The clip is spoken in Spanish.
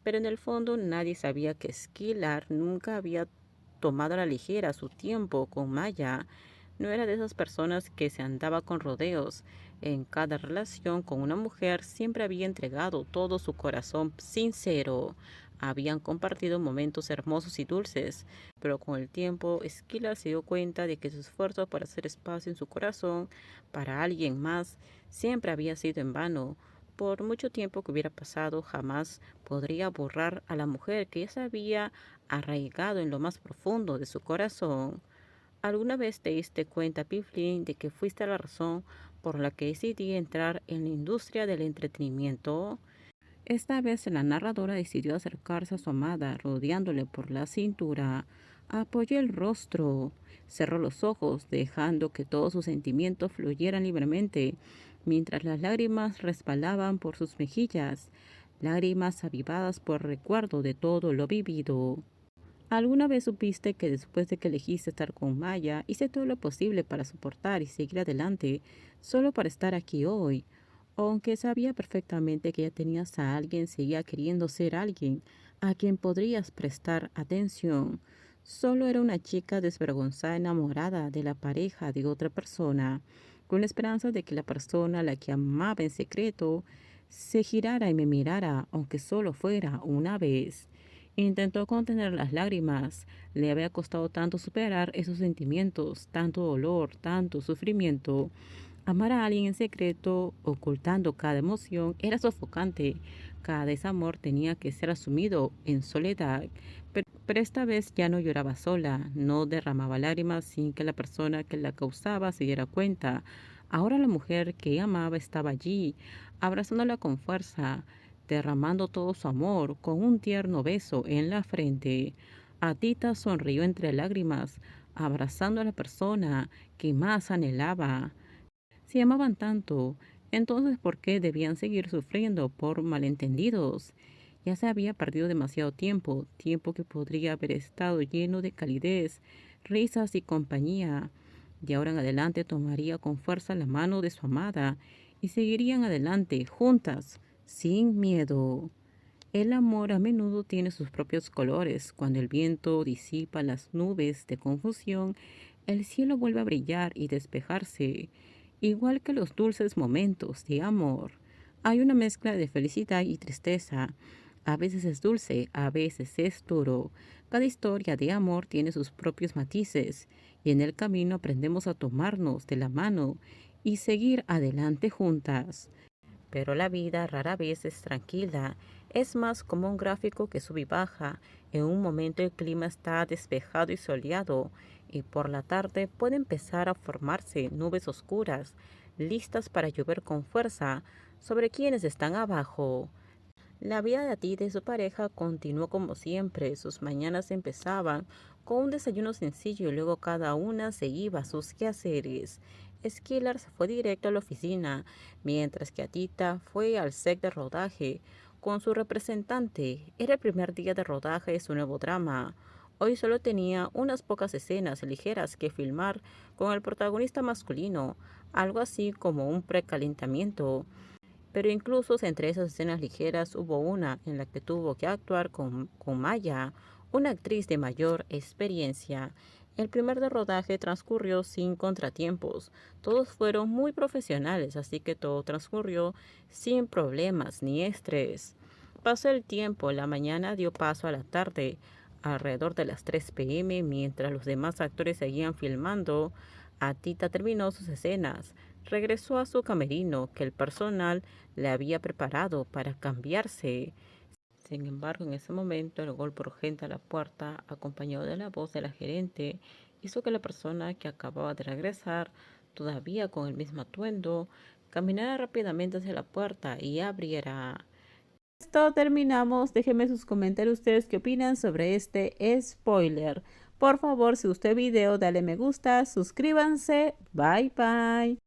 pero en el fondo nadie sabía que Skillar nunca había tomado a la ligera su tiempo con Maya. No era de esas personas que se andaba con rodeos. En cada relación con una mujer siempre había entregado todo su corazón sincero. Habían compartido momentos hermosos y dulces, pero con el tiempo Skillar se dio cuenta de que su esfuerzo por hacer espacio en su corazón para alguien más siempre había sido en vano. Por mucho tiempo que hubiera pasado, jamás podría borrar a la mujer que ya se había arraigado en lo más profundo de su corazón. ¿Alguna vez te diste cuenta, Pifflin, de que fuiste la razón por la que decidí entrar en la industria del entretenimiento? Esta vez la narradora decidió acercarse a su amada, rodeándole por la cintura. Apoyó el rostro, cerró los ojos, dejando que todos sus sentimientos fluyeran libremente, mientras las lágrimas resbalaban por sus mejillas, lágrimas avivadas por recuerdo de todo lo vivido. ¿Alguna vez supiste que después de que elegiste estar con Maya, hice todo lo posible para soportar y seguir adelante, solo para estar aquí hoy? Aunque sabía perfectamente que ya tenías a alguien, seguía queriendo ser alguien a quien podrías prestar atención. Solo era una chica desvergonzada enamorada de la pareja de otra persona, con la esperanza de que la persona a la que amaba en secreto se girara y me mirara, aunque solo fuera una vez. Intentó contener las lágrimas. Le había costado tanto superar esos sentimientos, tanto dolor, tanto sufrimiento. Amar a alguien en secreto, ocultando cada emoción, era sofocante. Cada desamor tenía que ser asumido en soledad. Pero esta vez ya no lloraba sola, no derramaba lágrimas sin que la persona que la causaba se diera cuenta. Ahora la mujer que amaba estaba allí, abrazándola con fuerza, derramando todo su amor con un tierno beso en la frente. Atita sonrió entre lágrimas, abrazando a la persona que más anhelaba. Si amaban tanto, entonces ¿por qué debían seguir sufriendo por malentendidos? Ya se había perdido demasiado tiempo, tiempo que podría haber estado lleno de calidez, risas y compañía. De ahora en adelante tomaría con fuerza la mano de su amada y seguirían adelante, juntas, sin miedo. El amor a menudo tiene sus propios colores. Cuando el viento disipa las nubes de confusión, el cielo vuelve a brillar y despejarse. Igual que los dulces momentos de amor, hay una mezcla de felicidad y tristeza. A veces es dulce, a veces es duro. Cada historia de amor tiene sus propios matices y en el camino aprendemos a tomarnos de la mano y seguir adelante juntas. Pero la vida rara vez es tranquila, es más como un gráfico que sube y baja. En un momento el clima está despejado y soleado, y por la tarde puede empezar a formarse nubes oscuras, listas para llover con fuerza sobre quienes están abajo. La vida de Atita y su pareja continuó como siempre. Sus mañanas empezaban con un desayuno sencillo y luego cada una se iba a sus quehaceres. Skillar se fue directo a la oficina, mientras que Atita fue al set de rodaje con su representante. Era el primer día de rodaje de su nuevo drama. Hoy solo tenía unas pocas escenas ligeras que filmar con el protagonista masculino, algo así como un precalentamiento. Pero incluso entre esas escenas ligeras hubo una en la que tuvo que actuar con Maya, una actriz de mayor experiencia. El primer de rodaje transcurrió sin contratiempos. Todos fueron muy profesionales, así que todo transcurrió sin problemas ni estrés. Pasó el tiempo, la mañana dio paso a la tarde. Alrededor de las 3 p.m., mientras los demás actores seguían filmando, Atita terminó sus escenas. Regresó a su camerino que el personal le había preparado para cambiarse. Sin embargo, en ese momento, el golpe urgente a la puerta, acompañado de la voz de la gerente, hizo que la persona que acababa de regresar, todavía con el mismo atuendo, caminara rápidamente hacia la puerta y abriera. Esto terminamos. Déjenme sus comentarios ustedes qué opinan sobre este spoiler. Por favor, si gustó el video, dale me gusta, suscríbanse. Bye bye.